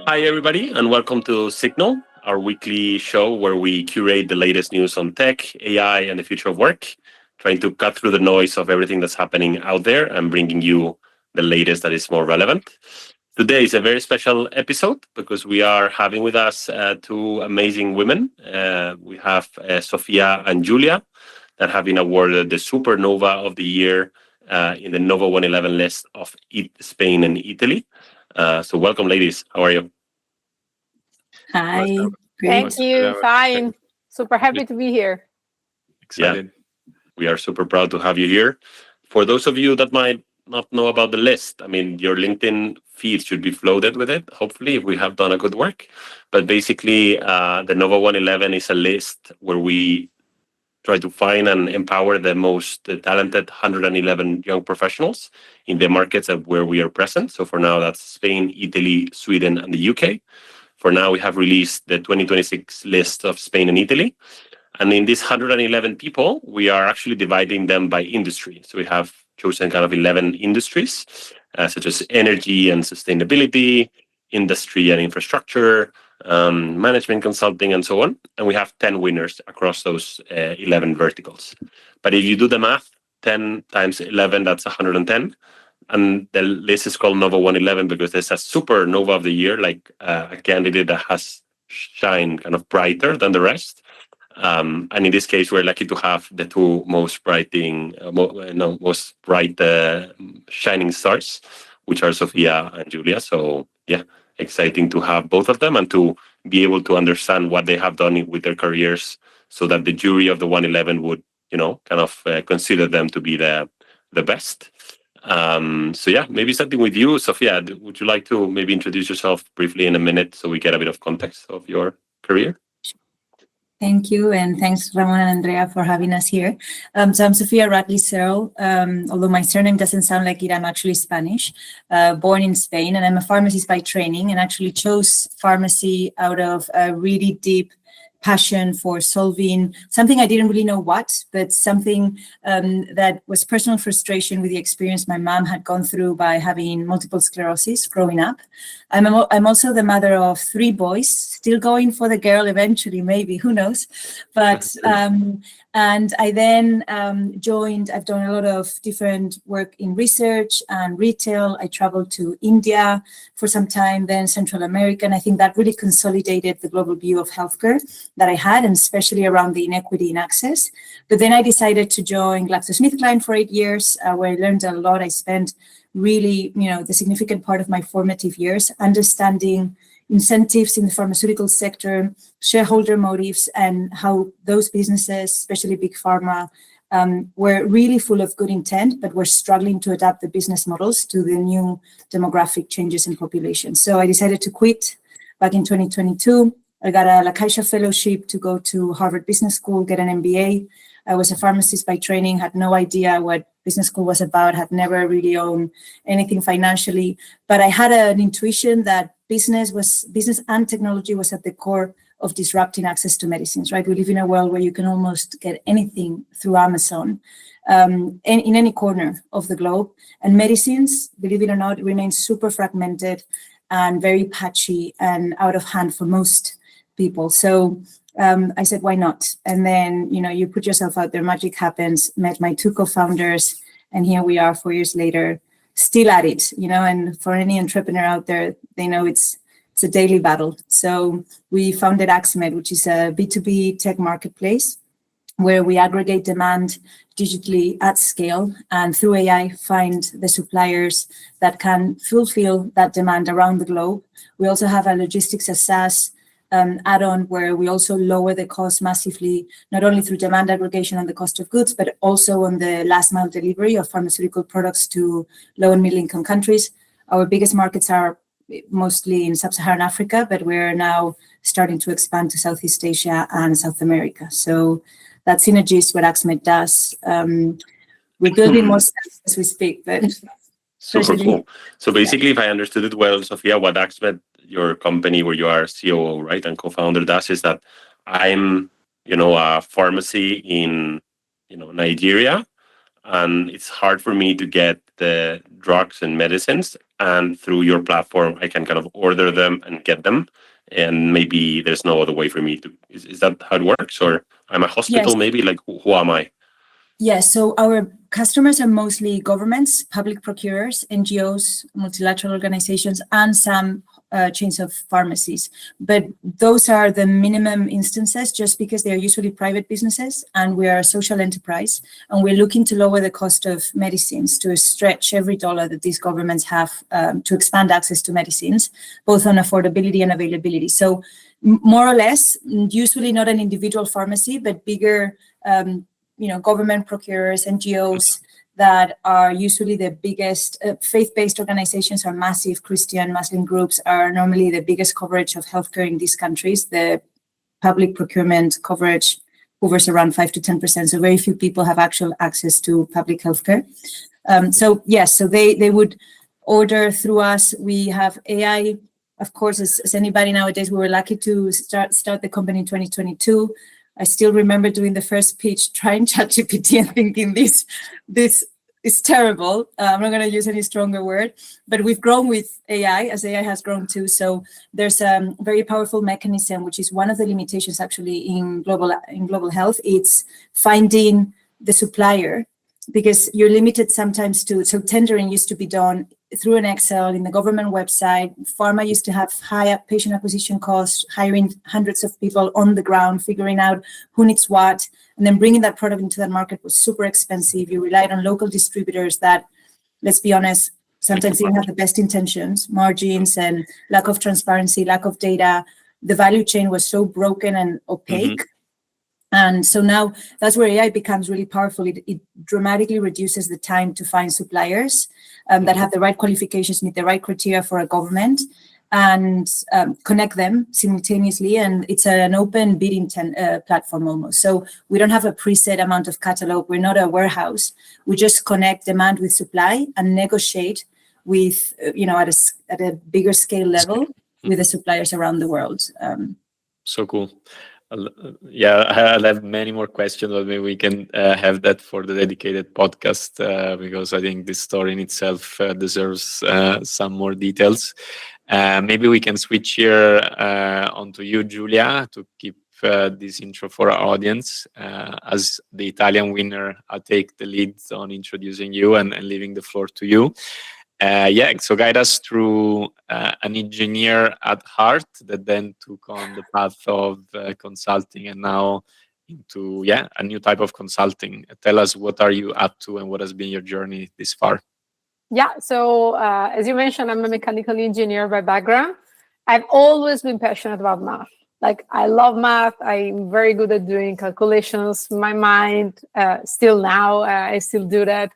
Hi, everybody, and welcome to Signal, our weekly show where we curate the latest news on tech, AI, and the future of work, trying to cut through the noise of everything that's happening out there and bringing you the latest that is more relevant. Today is a very special episode because we are having with us two amazing women. We have Sofía and Giulia that have been awarded the Supernova of the Year in the Nova 111 list of Spain and Italy. So welcome, ladies. How are you? Hi. Thank you. Fine. Super happy to be here. Excited. Yeah, we are super proud to have you here. For those of you that might not know about the list, I mean, your LinkedIn feed should be flooded with it, hopefully, if we have done a good work. But basically, the Nova 111 is a list where we try to find and empower the most talented 111 young professionals in the markets where we are present. So for now, that's Spain, Italy, Sweden, and the UK. For now, we have released the 2026 list of Spain and Italy. And in these 111 people, we are actually dividing them by industry. So we have chosen kind of 11 industries, such as energy and sustainability, industry and infrastructure, management consulting, and so on. And we have 10 winners across those 11 verticals. But if you do the math, 10 times 11, that's 110. And the list is called Nova 111 because there's a supernova of the year, like a candidate that has shined kind of brighter than the rest. And in this case, we're lucky to have the two most bright shining stars, which are Sofía and Giulia. So yeah, exciting to have both of them and to be able to understand what they have done with their careers, so that the jury of the 111 would, consider them to be the best. So yeah, maybe starting with you, Sofía. Would you like to maybe introduce yourself briefly in a minute so we get a bit of context of your career? Thank you, and thanks, Ramon and Andrea, for having us here. So I'm Sofía Radley, although my surname doesn't sound like it, I'm actually Spanish, born in Spain, and I'm a pharmacist by training, and actually chose pharmacy out of a really deep passion for solving something I didn't really know what, but something that was personal frustration with the experience my mom had gone through by having multiple sclerosis growing up. I'm also the mother of 3 boys, still going for the girl eventually, maybe, who knows. But and I then I've done a lot of different work in research and retail. I traveled to India for some time, then Central America, and I think that really consolidated the global view of healthcare that I had, and especially around the inequity in access. But then I decided to join GlaxoSmithKline for 8 years, where I learned a lot. I spent really, the significant part of my formative years understanding incentives in the pharmaceutical sector, shareholder motives, and how those businesses, especially big pharma, were really full of good intent, but were struggling to adapt the business models to the new demographic changes in population. So I decided to quit back in 2022. I got a La Caixa fellowship to go to Harvard Business School, get an MBA. I was a pharmacist by training, had no idea what business school was about, had never really owned anything financially, but I had an intuition that business and technology was at the core of disrupting access to medicines, right? We live in a world where you can almost get anything through Amazon in any corner of the globe. And medicines, believe it or not, remain super fragmented and very patchy and out of hand for most people. So I said, why not? And then, you put yourself out there, magic happens, met my 2 co-founders, and here we are 4 years later, still at it, and for any entrepreneur out there, they know it's a daily battle. So we founded Axmed, which is a B2B tech marketplace where we aggregate demand digitally at scale, and through AI find the suppliers that can fulfill that demand around the globe. We also have a logistics as SaaS add-on where we also lower the cost massively, not only through demand aggregation on the cost of goods, but also on the last mile delivery of pharmaceutical products to low and middle income countries. Our biggest markets are mostly in sub-Saharan Africa, but we're now starting to expand to Southeast Asia and South America. So that synergy is what Axmed does. We're building more stuff as we speak, but super cool. So basically, if I understood it well, Sofía, what Axmed, your company where you are COO, right, and co-founder, does is that I'm, a pharmacy in, Nigeria, and it's hard for me to get the drugs and medicines and through your platform, I can kind of order them and get them. And maybe there's no other way for me to. Is that how it works? Or I'm a hospital, Yes. maybe? Like, who am I? Yes, so our customers are mostly governments, public procurers, NGOs, multilateral organizations, and some chains of pharmacies. But those are the minimum instances just because they are usually private businesses and we are a social enterprise. And we're looking to lower the cost of medicines to stretch every dollar that these governments have to expand access to medicines, both on affordability and availability. So more or less, usually not an individual pharmacy, but bigger government procurers, NGOs that are usually the biggest, faith-based organizations are massive, Christian, Muslim groups are normally the biggest coverage of healthcare in these countries. The public procurement coverage hovers around 5 to 10%, so very few people have actual access to public healthcare. So they would order through us. We have AI, of course, as anybody nowadays. We were lucky to start the company in 2022. I still remember doing the first pitch, trying ChatGPT and thinking this is terrible. I'm not going to use any stronger word, but we've grown with AI as AI has grown too. So there's a very powerful mechanism, which is one of the limitations actually in global health. It's finding the supplier, because you're limited sometimes to, so tendering used to be done through an Excel in the government website. Pharma used to have high patient acquisition costs, hiring hundreds of people on the ground, figuring out who needs what, and then bringing that product into that market was super expensive. You relied on local distributors that, let's be honest, sometimes didn't have the best intentions, margins and lack of transparency, lack of data. The value chain was so broken and opaque. Mm-hmm. And so now that's where AI becomes really powerful. It dramatically reduces the time to find suppliers that have the right qualifications, meet the right criteria for a government, and connect them simultaneously. And it's an open bidding platform almost. So we don't have a preset amount of catalog. We're not a warehouse. We just connect demand with supply and negotiate with, at a bigger scale level with the suppliers around the world. So cool. Yeah, I'll have many more questions, but maybe we can have that for the dedicated podcast because I think this story in itself deserves some more details. Maybe we can switch here onto you, Giulia, to keep this intro for our audience. As the Italian winner, I'll take the lead on introducing you and leaving the floor to you. So guide us through an engineer at heart that then took on the path of consulting and now into a new type of consulting. Tell us, what are you up to and what has been your journey this far? Yeah, so as you mentioned, I'm a mechanical engineer by background. I've always been passionate about math. Like, I love math. I'm very good at doing calculations. My mind, still now, I still do that.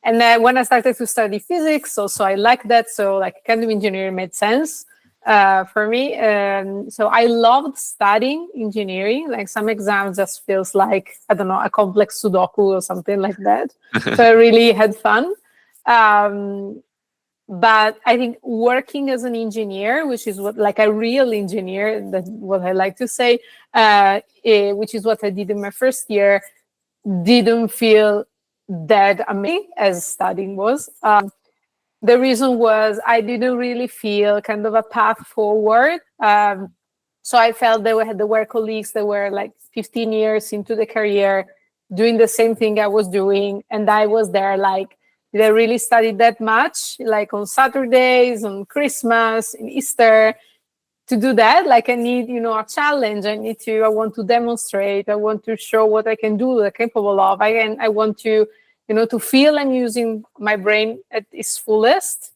And then when I started to study physics, also I like that. So like chemical engineering made sense for me. So I loved studying engineering. Like some exams just feels like, I don't know, a complex Sudoku or something like that. So I really had fun. But I think working as an engineer, which is what, like a real engineer, that's what I like to say, which is what I did in my first year, didn't feel that amazing as studying was. The reason was I didn't really feel kind of a path forward. So I felt there were colleagues that were like 15 years into the career doing the same thing I was doing. And I was there like, did I really study that much? Like on Saturdays, on Christmas, in Easter, to do that? Like I need, a challenge. I want to demonstrate. I want to show what I can do, I'm capable of. I want to, to feel I'm using my brain at its fullest.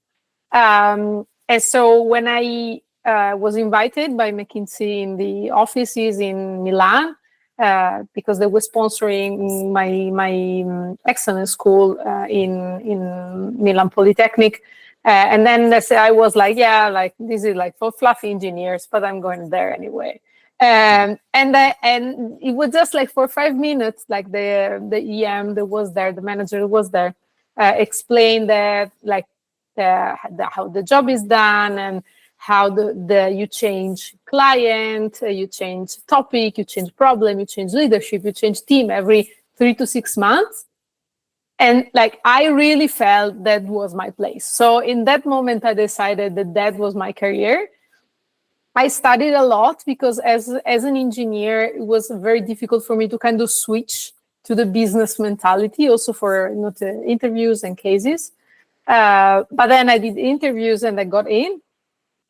And so when I was invited by McKinsey in the offices in Milan, because they were sponsoring my excellence school in Milan Polytechnic. And then I was like, this is like for fluffy engineers, but I'm going there anyway. And it was just like for 5 minutes, like the EM that was there, the manager was there, explained that like how the job is done and how you change client, you change topic, you change problem, you change leadership, you change team every 3 to 6 months. And like, I really felt that was my place. So in that moment, I decided that that was my career. I studied a lot because as an engineer, it was very difficult for me to kind of switch to the business mentality, also for the interviews and cases. But then I did interviews and I got in.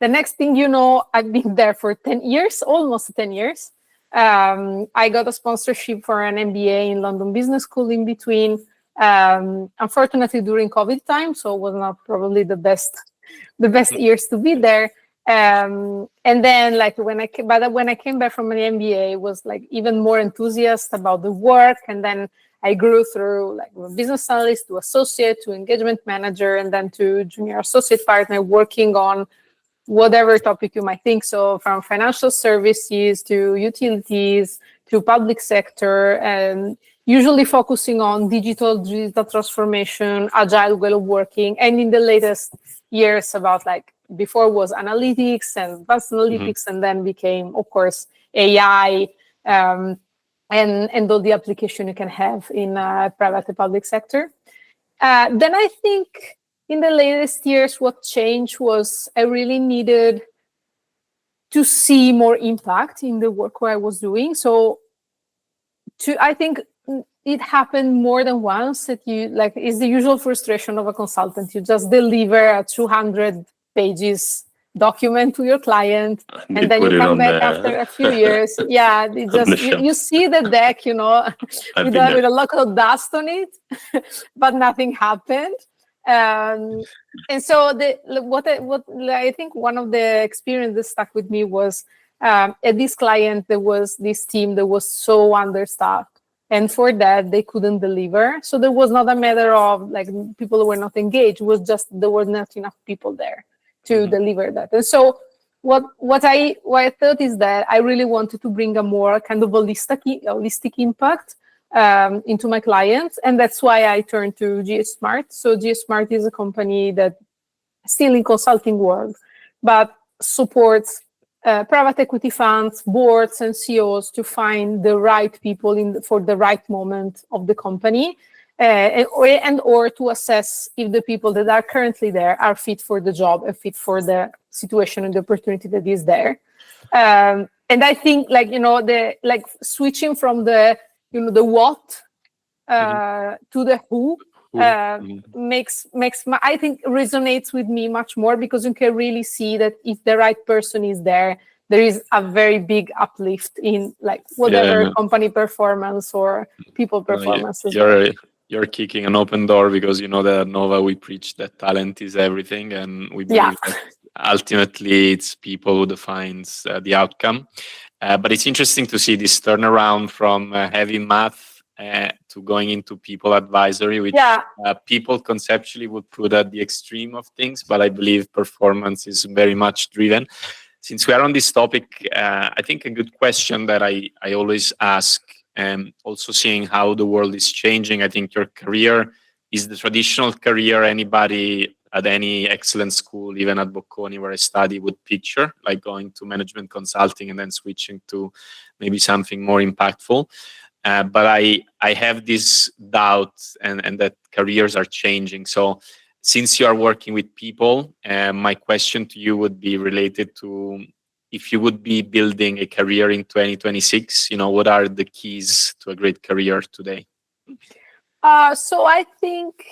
The next thing you know, I've been there for 10 years, almost 10 years. I got a sponsorship for an MBA in London Business School in between. Unfortunately, during COVID time, so it was not probably the best years to be there. And then, like when I came back from an MBA, was like even more enthusiastic about the work. And then I grew through like business analyst to associate to engagement manager, and then to junior associate partner, working on whatever topic you might think. So from financial services to utilities to public sector, and usually focusing on digital transformation, agile way of working, and in the latest years about like before was analytics and advanced analytics, and then became, of course, AI and all the application you can have in private and public sector. Then I think in the latest years, what changed was I really needed to see more impact in the work I was doing. So I think it happened more than once that you like, it's the usual frustration of a consultant. You just deliver a 200 pages document to your client, and then you come back after a few years. Yeah, it just you see the deck, with a lot of dust on it, but nothing happened. And so what I think one of the experiences that stuck with me was at this client, there was this team that was so understaffed, and for that they couldn't deliver. So there was not a matter of like people were not engaged. It was just there were not enough people there to deliver that. And so what I thought is that I really wanted to bring a more kind of holistic impact into my clients, and that's why I turned to ghSmart. So ghSmart is a company that still in consulting world, but supports private equity funds, boards, and CEOs to find the right people for the right moment of the company, or to assess if the people that are currently there are fit for the job and fit for the situation and the opportunity that is there. And I think switching from the what to the who makes I think resonates with me much more, because you can really see that if the right person is there, there is a very big uplift in like whatever company performance or people performance. You're kicking an open door, because that at Nova we preach that talent is everything, and we believe that ultimately it's people who defines the outcome. But it's interesting to see this turnaround from heavy math to going into people advisory, which people conceptually would put at the extreme of things, but I believe performance is very much driven. Since we are on this topic, I think a good question that I always ask, also seeing how the world is changing, I think your career is the traditional career anybody at any excellent school, even at Bocconi where I study, would picture, like going to management consulting and then switching to maybe something more impactful. But I have this doubt and that careers are changing. So since you are working with people, my question to you would be related to, if you would be building a career in 2026, what are the keys to a great career today? So I think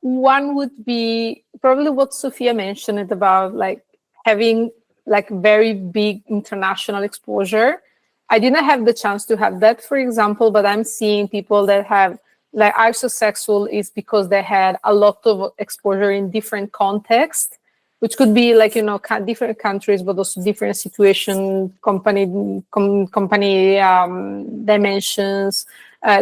one would be probably what Sofia mentioned about like having like very big international exposure. I didn't have the chance to have that, for example, but I'm seeing people that have like are successful is because they had a lot of exposure in different contexts, which could be like, different countries, but also different situation, company dimensions,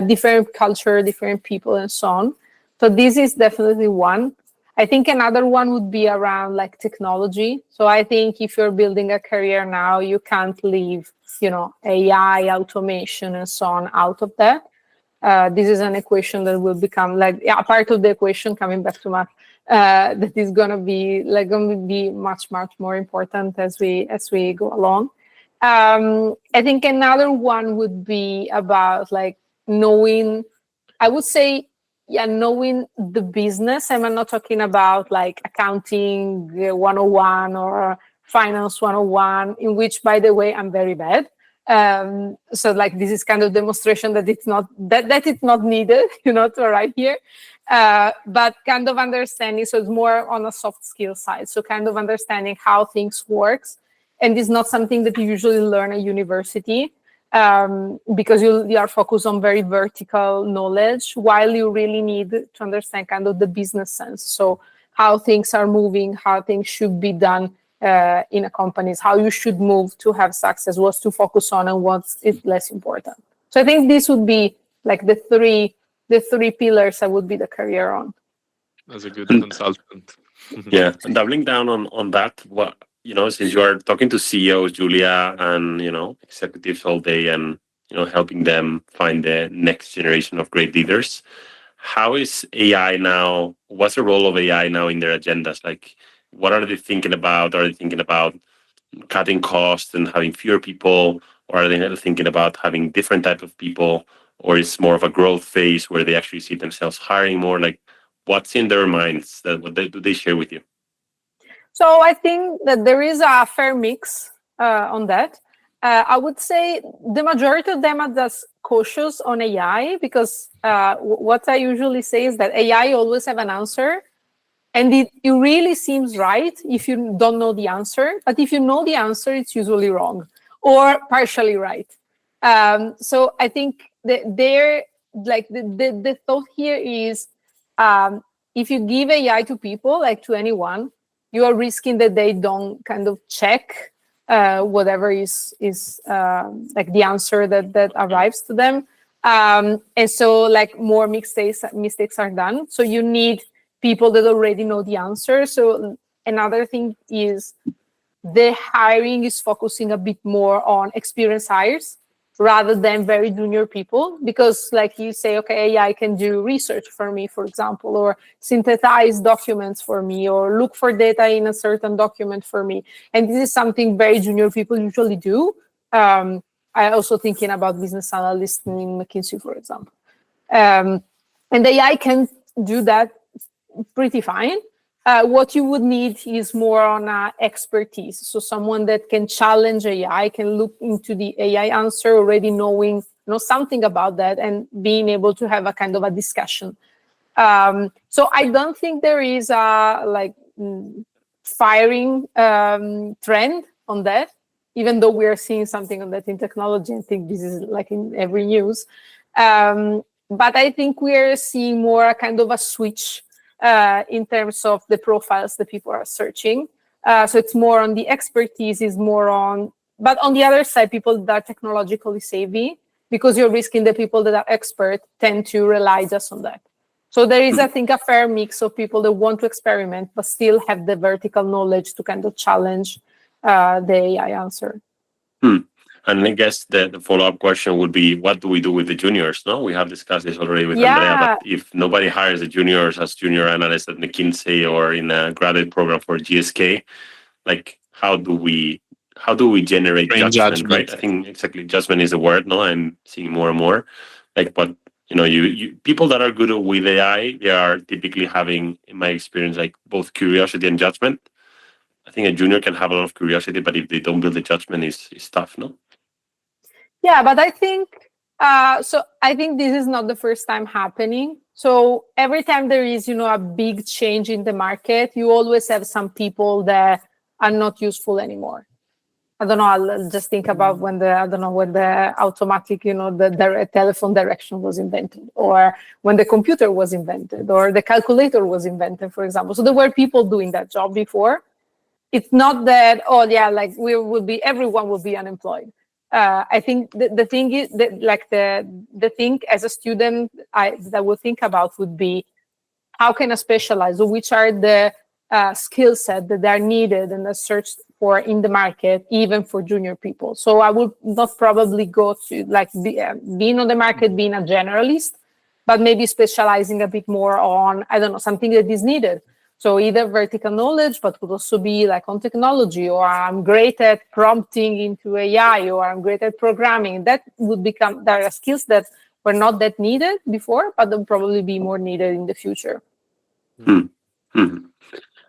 different culture, different people, and so on. So this is definitely one. I think another one would be around like technology. So I think if you're building a career now, you can't leave, AI, automation, and so on out of that. This is an equation that will become like part of the equation, coming back to math, that is going to be much more important as we go along. I think another one would be about like knowing, I would say, knowing the business. And I'm not talking about like accounting 101 or finance 101, in which, by the way, I'm very bad. So like this is kind of demonstration that it's not that it's not needed, to arrive here. But kind of understanding, so it's more on a soft skill side. So kind of understanding how things works, and it's not something that you usually learn at university, because you are focused on very vertical knowledge, while you really need to understand kind of the business sense. So how things are moving, how things should be done in a company, how you should move to have success, what to focus on and what is less important. So I think this would be like the three pillars I would be the career on. As a good consultant. Yeah, and doubling down on that, what since you are talking to CEOs, Giulia, and executives all day, and helping them find the next generation of great leaders, how is AI now? What's the role of AI now in their agendas? Like, what are they thinking about? Are they thinking about cutting costs and having fewer people, or are they thinking about having different type of people, or it's more of a growth phase where they actually see themselves hiring more? Like, what's in their minds? What do they share with you? So I think that there is a fair mix on that. I would say the majority of them are just cautious on AI, because what I usually say is that AI always have an answer, and it really seems right if you don't know the answer. But if you know the answer, it's usually wrong or partially right. So I think the thought here is, if you give AI to people, like to anyone, you are risking that they don't kind of check whatever is like the answer that arrives to them. And so like more mistakes are done. So you need people that already know the answer. So another thing is the hiring is focusing a bit more on experienced hires rather than very junior people, because like you say, okay, AI can do research for me, for example, or synthesize documents for me, or look for data in a certain document for me. And this is something very junior people usually do. I also thinking about business analysts in McKinsey, for example. And AI can do that pretty fine. What you would need is more on expertise. So someone that can challenge AI, can look into the AI answer already knowing something about that, and being able to have a kind of a discussion. So I don't think there is a firing trend on that, even though we are seeing something on that in technology. I think this is like in every news. But I think we are seeing more a kind of a switch in terms of the profiles that people are searching. So it's more on the expertise, is more on, but on the other side, people that are technologically savvy, because you're risking the people that are expert tend to rely just on that. So there is, I think, a fair mix of people that want to experiment, but still have the vertical knowledge to kind of challenge the AI answer. And I guess the follow-up question would be, what do we do with the juniors? No, we have discussed this already with Andrea, but if nobody hires the juniors as junior analysts at McKinsey or in a graduate program for GSK, like how do we generate judgment, right? I think exactly judgment is a word. No, I'm seeing more and more. Like, but you people that are good with AI, they are typically having, in my experience, like both curiosity and judgment. I think a junior can have a lot of curiosity, but if they don't build the judgment, it's tough, no? Yeah, but I think I think this is not the first time happening. So every time there is, a big change in the market, you always have some people that are not useful anymore. I don't know. I'll just think about when the automatic, the direct telephone direction was invented, or when the computer was invented, or the calculator was invented, for example. So there were people doing that job before. It's not that, everyone will be unemployed. I think the thing is that, like the thing as a student that I would think about would be, how can I specialize, or which are the skill set that are needed and are searched for in the market, even for junior people. So I would not probably go to being on the market, being a generalist, but maybe specializing a bit more on, something that is needed. So either vertical knowledge, but could also be like on technology, or I'm great at prompting into AI, or I'm great at programming. That would become, there are skills that were not that needed before, but they'll probably be more needed in the future.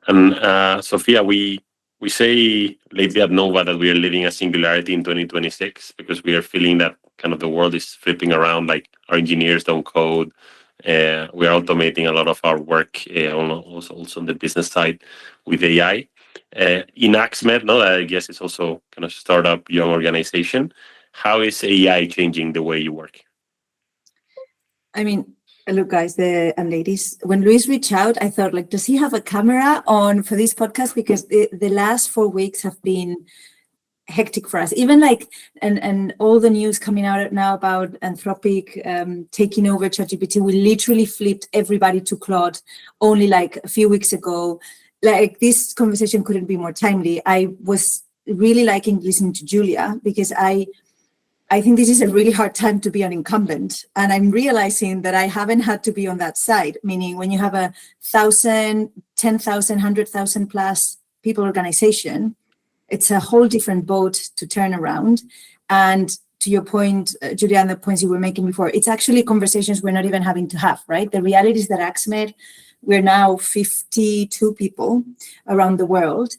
And Sophia, we say lately at Nova that we are living a singularity in 2026 because we are feeling that kind of the world is flipping around. Like our engineers don't code. We are automating a lot of our work, also on the business side with AI. In Axmed, no, I guess it's also kind of startup, young organization. How is AI changing the way you work? I mean, look, guys and ladies, when Luis reached out, I thought, like, does he have a camera on for this podcast? Because the last 4 weeks have been hectic for us. Even like, and all the news coming out now about Anthropic taking over ChatGPT, we literally flipped everybody to Claude only like a few weeks ago. Like, this conversation couldn't be more timely. I was really liking listening to Giulia because I think this is a really hard time to be an incumbent. And I'm realizing that I haven't had to be on that side, meaning when you have 1,000, 10,000, 100,000 plus people organization, it's a whole different boat to turn around. And to your point, Giulia, and the points you were making before, it's actually conversations we're not even having to have, right? The reality is that Axmed, we're now 52 people around the world.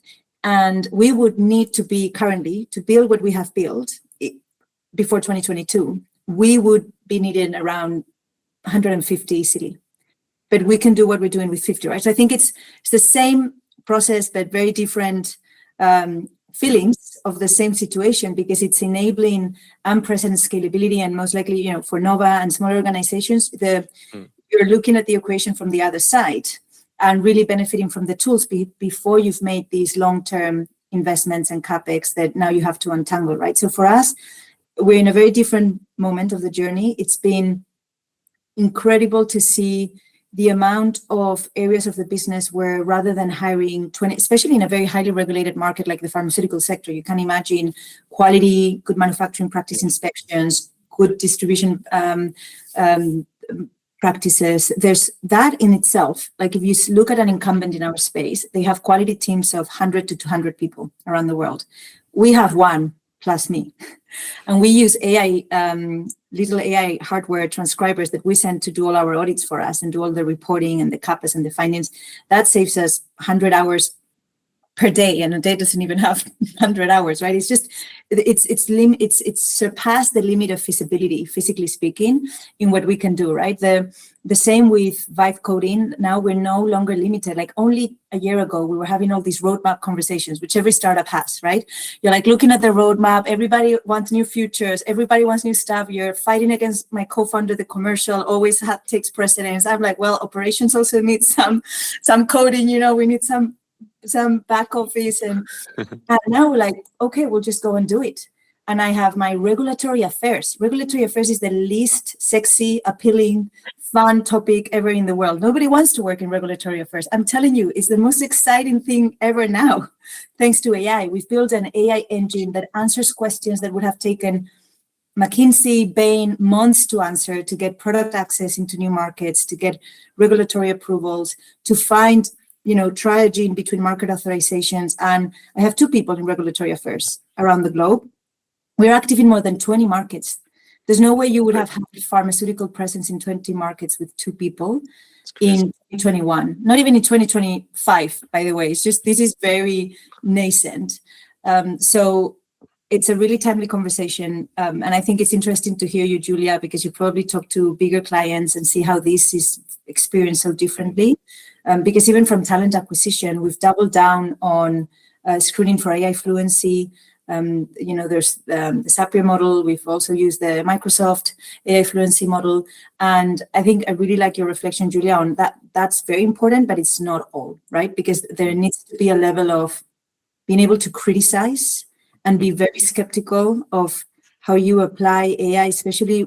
And we would need to be currently, to build what we have built, before 2022, we would be needing around 150 easily. But we can do what we're doing with 50, right? So I think it's the same process, but very different feelings of the same situation, because it's enabling unprecedented scalability, and most likely, you know, for Nova and smaller organizations, you're looking at the equation from the other side and really benefiting from the tools before you've made these long-term investments and CapEx that now you have to untangle, right? So for us, we're in a very different moment of the journey. It's been incredible to see the amount of areas of the business where, rather than hiring 20, especially in a very highly regulated market like the pharmaceutical sector, you can imagine quality, good manufacturing practice inspections, good distribution practices. There's that in itself. Like, if you look at an incumbent in our space, they have quality teams of 100 to 200 people around the world. We have one plus me. And we use AI, little AI hardware transcribers that we send to do all our audits for us and do all the reporting and the CAPAs and the findings. That saves us 100 hours per day, and a day doesn't even have 100 hours, right? It's just, it's surpassed the limit of feasibility, physically speaking, in what we can do, right? The same with Vibe coding. Now we're no longer limited. Like, only a year ago, we were having all these roadmap conversations, which every startup has, right? You're like looking at the roadmap, everybody wants new features, everybody wants new stuff. You're fighting against my co-founder, the commercial always takes precedence. I'm like, well, operations also needs some coding, you know, we need some back office, and now we're like, okay, we'll just go and do it. And I have my regulatory affairs. Regulatory affairs is the least sexy, appealing, fun topic ever in the world. Nobody wants to work in regulatory affairs. I'm telling you, it's the most exciting thing ever now. Thanks to AI, we've built an AI engine that answers questions that would have taken McKinsey, Bain months to answer, to get product access into new markets, to get regulatory approvals, to find, you know, triaging between market authorizations. And I have 2 people in regulatory affairs around the globe. We're active in more than 20 markets. There's no way you would have had pharmaceutical presence in 20 markets with 2 people in 2021, not even in 2025, by the way. It's just, this is very nascent. So it's a really timely conversation. And I think it's interesting to hear you, Giulia, because you probably talk to bigger clients and see how this is experienced so differently. Because even from talent acquisition, we've doubled down on screening for AI fluency. You know, there's the Zapier model. We've also used the Microsoft AI fluency model. And I think I really like your reflection, Giulia, on that. That's very important, but it's not all, right? Because there needs to be a level of being able to criticize and be very skeptical of how you apply AI, especially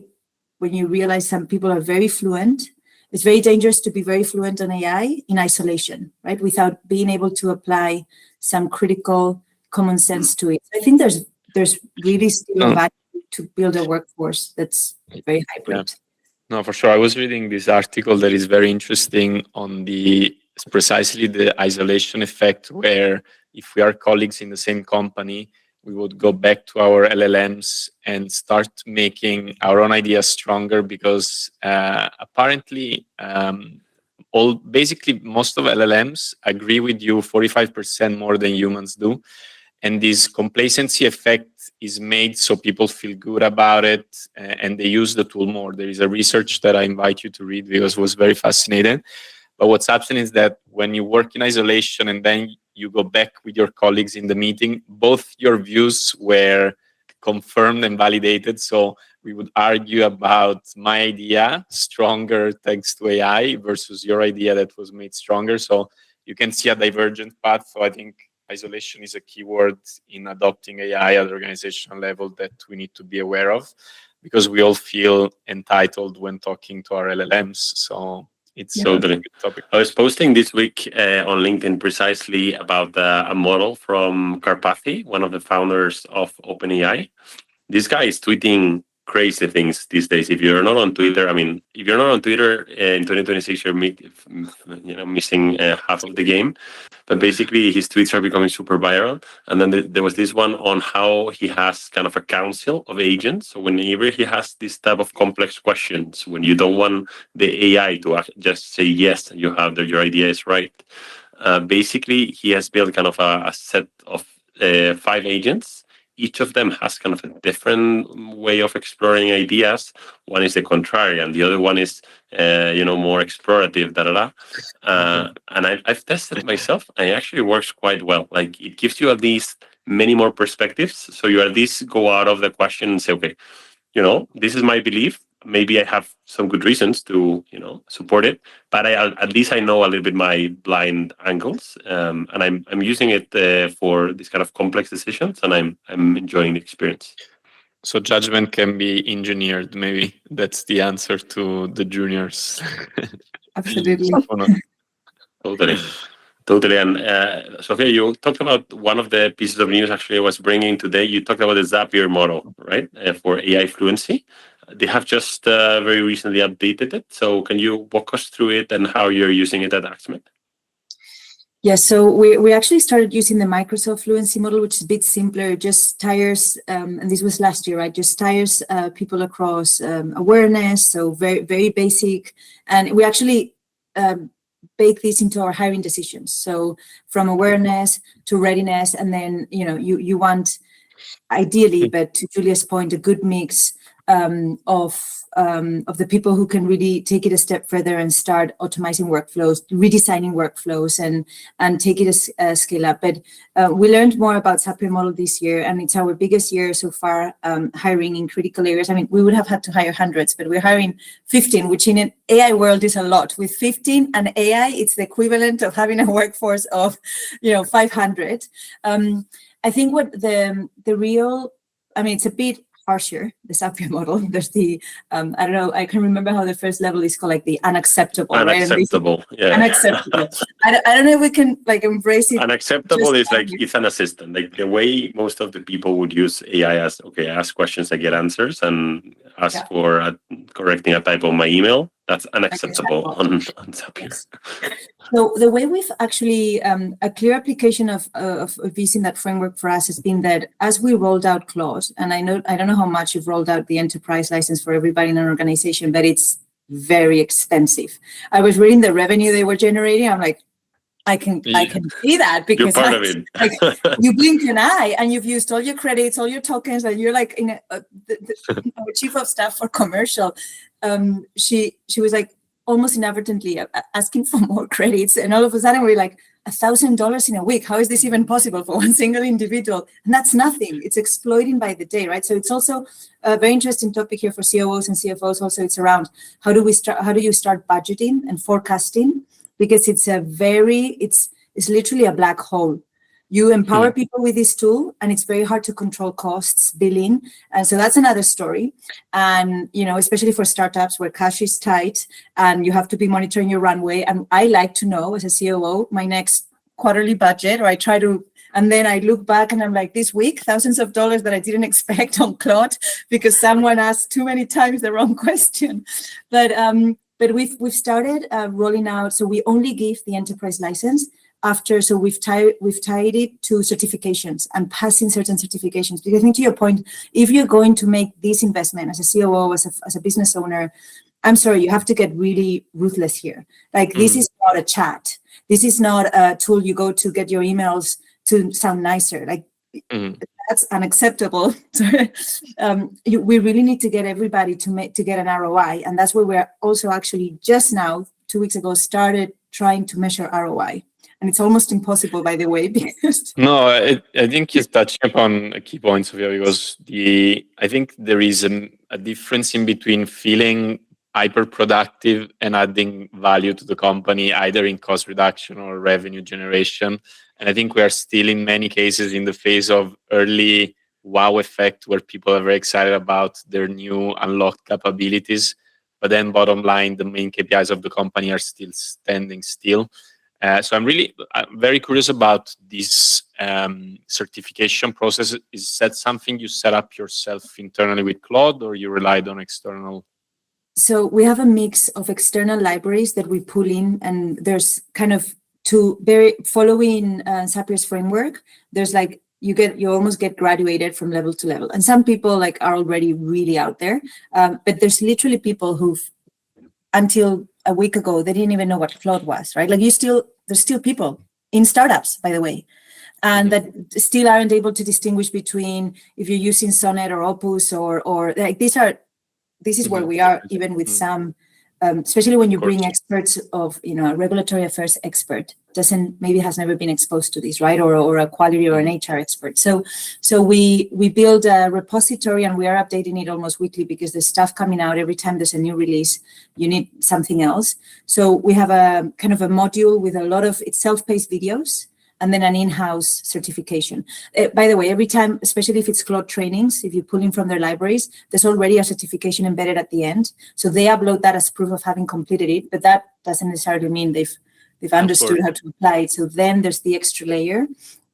when you realize some people are very fluent. It's very dangerous to be very fluent on AI in isolation, right? Without being able to apply some critical common sense to it. I think there's really still a value to build a workforce that's very hybrid. Yeah. No, for sure. I was reading this article that is very interesting on precisely the isolation effect, where if we are colleagues in the same company we would go back to our LLMs and start making our own ideas stronger, because apparently basically most of LLMs agree with you 45% more than humans do. And this complacency effect is made so people feel good about it and they use the tool more. There is a research that I invite you to read because it was very fascinating. But what's happening is that when you work in isolation and then you go back with your colleagues in the meeting, both your views were confirmed and validated. So we would argue about my idea, stronger thanks to AI, versus your idea that was made stronger. So you can see a divergent path. So I think isolation is a key word in adopting AI at the organizational level that we need to be aware of, because we all feel entitled when talking to our LLMs. So it's totally a good topic. I was posting this week on LinkedIn precisely about a model from Karpathy, one of the founders of OpenAI. This guy is tweeting crazy things these days. If you're not on Twitter, I mean, if you're not on Twitter in 2026, you're missing half of the game. But basically, his tweets are becoming super viral. And then there was this one on how he has kind of a council of agents. So whenever he has this type of complex questions, when you don't want the AI to just say yes, you have that your idea is right. Basically, he has built kind of a set of 5 agents. Each of them has kind of a different way of exploring ideas. One is the contrarian, the other one is, more explorative, And I've tested it myself, and it actually works quite well. Like, it gives you at least many more perspectives. So you at least go out of the question and say, okay, this is my belief. Maybe I have some good reasons to, support it, but at least I know a little bit my blind angles, and I'm using it for these kind of complex decisions, and I'm enjoying the experience. So judgment can be engineered. Maybe that's the answer to the juniors. Absolutely. Totally. And Sofia, you talked about one of the pieces of news actually I was bringing today. You talked about the Zapier model, right, for AI fluency. They have just very recently updated it. So can you walk us through it and how you're using it at Axmed? Yeah, so we actually started using the Microsoft Fluency model, which is a bit simpler, just tires, and this was last year, right? Just tires people across awareness, so very, very basic. And we actually bake these into our hiring decisions. So from awareness to readiness, and then, you want, ideally, but to Giulia's point, a good mix of the people who can really take it a step further and start automating workflows, redesigning workflows, and take it a scale up. But we learned more about Zapier model this year, and it's our biggest year so far, hiring in critical areas. I mean, we would have had to hire hundreds, but we're hiring 15, which in an AI world is a lot. With 15 and AI, it's the equivalent of having a workforce of 500. I think what the real, it's a bit harsher, the Zapier model. There's the, I don't know, I can remember how the first level is called, like the unacceptable. Unacceptable, right? Yeah. Unacceptable. I don't know if we can embrace it. Unacceptable is like, it's an assistant. Like the way most of the people would use AI as, okay, I ask questions, I get answers, and ask for correcting a typo on my email. That's unacceptable on Zapier. Yes. So the way we've actually, a clear application of using that framework for us has been that as we rolled out Claude, and I don't know how much you've rolled out the enterprise license for everybody in an organization, but it's very expensive. I was reading the revenue they were generating. I'm like, I can see that, because you're part of it. Like, you blink an eye and you've used all your credits, all your tokens, and you're like in our chief of staff for commercial. She was like almost inadvertently asking for more credits, and all of a sudden we're like, $1,000 in a week. How is this even possible for one single individual? And that's nothing. It's exploiting by the day, right? So it's also a very interesting topic here for COOs and CFOs. Also, it's around how do you start budgeting and forecasting, because it's literally a black hole. You empower people with this tool, and it's very hard to control costs, billing. And so that's another story. And, especially for startups where cash is tight and you have to be monitoring your runway. And I like to know, as a COO, my next quarterly budget, or I try to, and then I look back and I'm like, this week, thousands of dollars that I didn't expect on Claude because someone asked too many times the wrong question. But we've started rolling out, so we only give the enterprise license, after, so we've tied it to certifications and passing certain certifications. Because I think to your point, if you're going to make this investment as a COO, as a business owner, I'm sorry, you have to get really ruthless here. Like this is not a chat. This is not a tool you go to get your emails to sound nicer. Like that's unacceptable. We really need to get everybody to get an ROI, and that's where we're also actually just now, 2 weeks ago, started trying to measure ROI. And it's almost impossible, by the way, because... No, I think you're touching upon a key point, Sofia, because I think there is a difference in between feeling hyper-productive and adding value to the company, either in cost reduction or revenue generation. And I think we are still, in many cases, in the phase of early wow effect, where people are very excited about their new unlocked capabilities. But then bottom line, the main KPIs of the company are still standing still. So I'm very curious about this certification process. Is that something you set up yourself internally with Claude, or you relied on external? So we have a mix of external libraries that we pull in, and there's kind of following Sapier's framework. There's like you almost get graduated from level to level, and some people like are already really out there. But there's literally people who've, until a week ago, they didn't even know what Claude was, right? Like there's still people in startups, by the way, and that still aren't able to distinguish between if you're using Sonnet or Opus or like this is where we are, even with some, especially when you bring experts of, a regulatory affairs expert maybe has never been exposed to this, right? Or a quality or an HR expert. So we build a repository, and we are updating it almost weekly, because there's stuff coming out every time there's a new release. You need something else. So we have a kind of a module with a lot of self-paced videos, and then an in-house certification. By the way, every time, especially if it's Claude trainings, if you pull in from their libraries, there's already a certification embedded at the end. So they upload that as proof of having completed it, but that doesn't necessarily mean they've understood how to apply it. So then there's the extra layer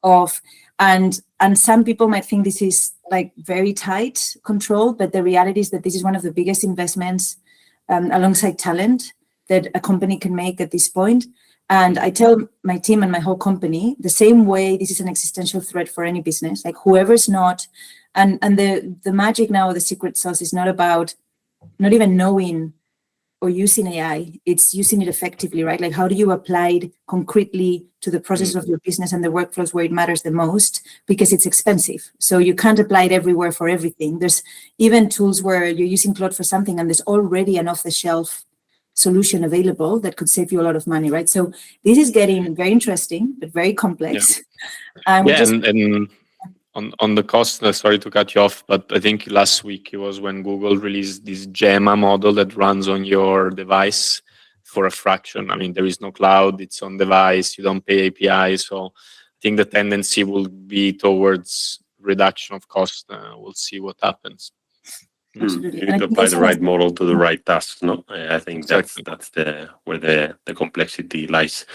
of, and some people might think this is like very tight control, but the reality is that this is one of the biggest investments alongside talent that a company can make at this point. And I tell my team and my whole company the same way, this is an existential threat for any business. Like whoever's not, and the magic now, the secret sauce is not about not even knowing or using AI, it's using it effectively, right? Like how do you apply it concretely to the process of your business and the workflows where it matters the most, because it's expensive. So you can't apply it everywhere for everything. There's even tools where you're using Claude for something and there's already an off-the-shelf solution available that could save you a lot of money, right? So this is getting very interesting, but very complex. And on the cost, sorry to cut you off, but I think last week it was when Google released this Gemma model that runs on your device for a fraction. I mean, there is no cloud, it's on device, you don't pay API. So I think the tendency will be towards reduction of cost. We'll see what happens. You need to apply the right model to the right task. No, I think that's where the complexity lies.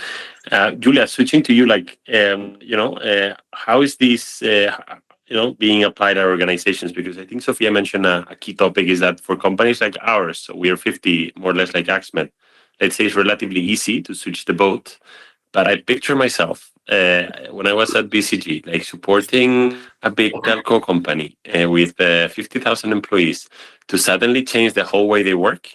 Giulia, switching to you, like how is this being applied at organizations? Because I think Sofia mentioned a key topic is that for companies like ours, so we are 50, more or less like Axmed. Let's say it's relatively easy to switch the boat, but I picture myself when I was at BCG, like supporting a big telco company with 50,000 employees, to suddenly change the whole way they work.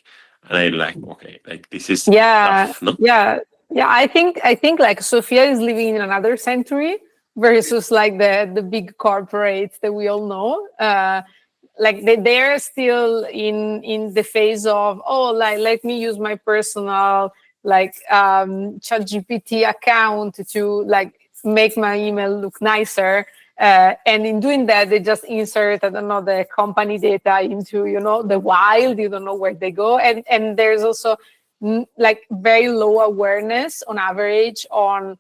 And I'm like, okay, like this is tough, no? Yeah. I think like Sofia is living in another century versus like the big corporates that we all know. Like they're still in the phase of, like let me use my personal ChatGPT account to like make my email look nicer, and in doing that they just insert the company data into the wild. You don't know where they go, and there's also like very low awareness on average on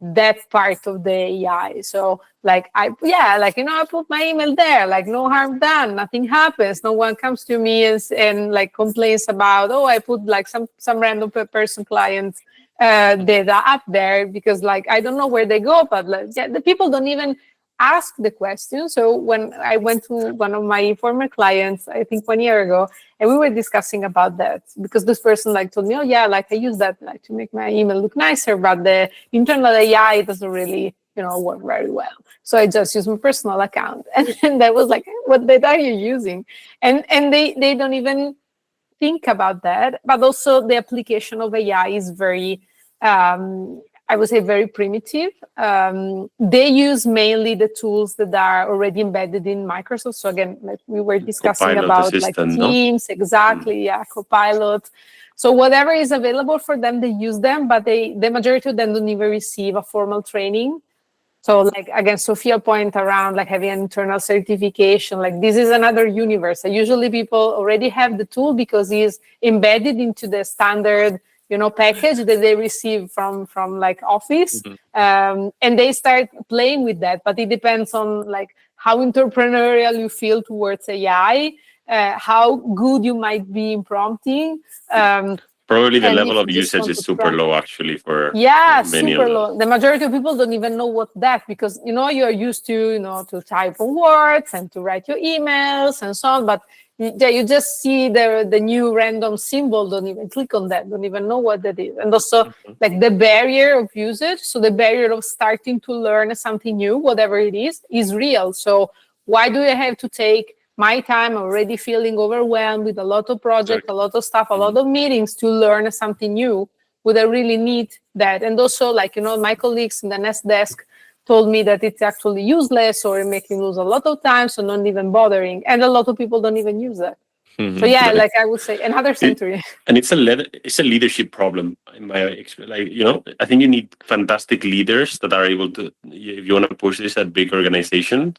that part of the AI. So like I put my email there, like no harm done, nothing happens, no one comes to me and like complains about, I put like some random person client data up there, because like I don't know where they go, but like, the people don't even ask the question. So when I went to one of my former clients, I think 1 year ago, and we were discussing about that, because this person like told me, oh yeah, like I use that like to make my email look nicer, but the internal AI doesn't really, work very well. So I just use my personal account. And then I was like, what data are you using? And they don't even think about that. But also the application of AI is very, I would say, very primitive. They use mainly the tools that are already embedded in Microsoft. So again, like we were discussing Copilot about assistant, like no? Teams, exactly, yeah, Copilot. So whatever is available for them, they use them, but the majority of them don't even receive a formal training. So like, again, Sofia point around like having an internal certification, like this is another universe. Usually people already have the tool because it's embedded into the standard, package that they receive from like Office. And they start playing with that, but it depends on like how entrepreneurial you feel towards AI, how good you might be in prompting. Probably the And level if of you just usage want is to super prompt. low actually for Yeah, many super of them. low. The majority of people don't even know what that, because you are used to to type on words and to write your emails and so on, but you just see the new random symbol, don't even click on that, don't even know what that is. And also like the barrier of usage, so the barrier of starting to learn something new, whatever it is real. So why do I have to take my time already feeling overwhelmed with a lot of projects, a lot of stuff, a lot of meetings to learn something new? Would I really need that? And also, like, my colleagues in the next desk told me that it's actually useless or making lose a lot of time, so not even bothering. And a lot of people don't even use that. So yeah, like I would say another century. And it's a leadership problem in my experience. Like, I think you need fantastic leaders that are able to, if you want to push this at big organizations,